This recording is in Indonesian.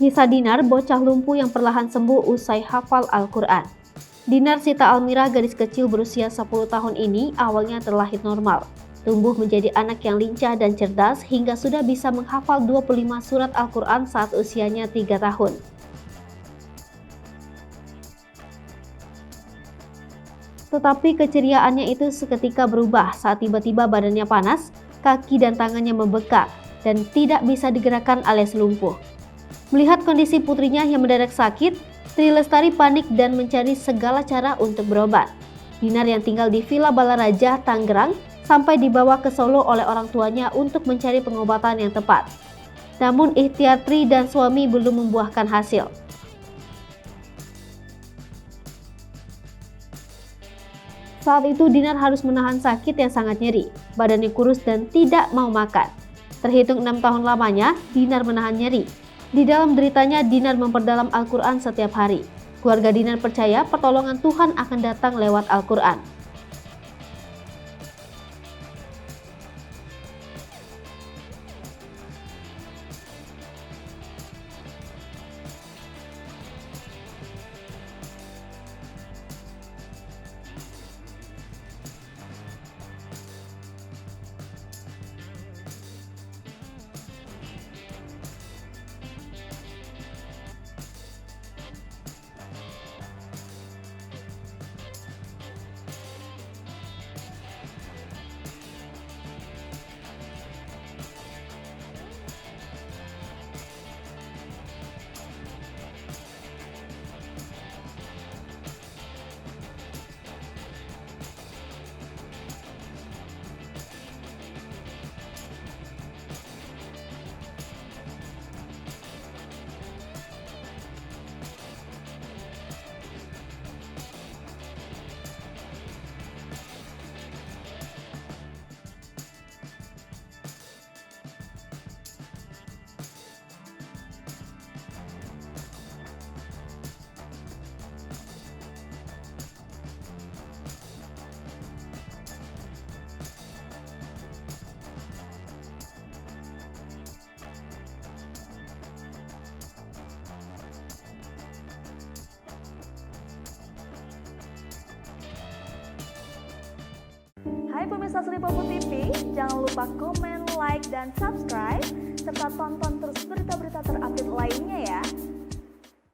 Kisah Dinar, bocah lumpuh yang perlahan sembuh usai hafal Al-Quran. Dinar Sita Almira, gadis kecil berusia 10 tahun ini, awalnya terlahir normal. Tumbuh menjadi anak yang lincah dan cerdas hingga sudah bisa menghafal 25 surat Al-Quran saat usianya 3 tahun. Tetapi keceriaannya itu seketika berubah saat tiba-tiba badannya panas, kaki dan tangannya membengkak, dan tidak bisa digerakkan alias lumpuh. Melihat kondisi putrinya yang mendadak sakit, Tri Lestari panik dan mencari segala cara untuk berobat. Dinar yang tinggal di Villa Balaraja, Tangerang, sampai dibawa ke Solo oleh orang tuanya untuk mencari pengobatan yang tepat. Namun ikhtiar Tri dan suami belum membuahkan hasil. Saat itu Dinar harus menahan sakit yang sangat nyeri, badannya kurus dan tidak mau makan. Terhitung 6 tahun lamanya, Dinar menahan nyeri. Di dalam deritanya, Dinar memperdalam Al-Quran setiap hari. Keluarga Dinar percaya pertolongan Tuhan akan datang lewat Al-Quran. Hai pemirsa Sri Popo TV, jangan lupa komen, like, dan subscribe, serta tonton terus berita-berita terupdate lainnya ya.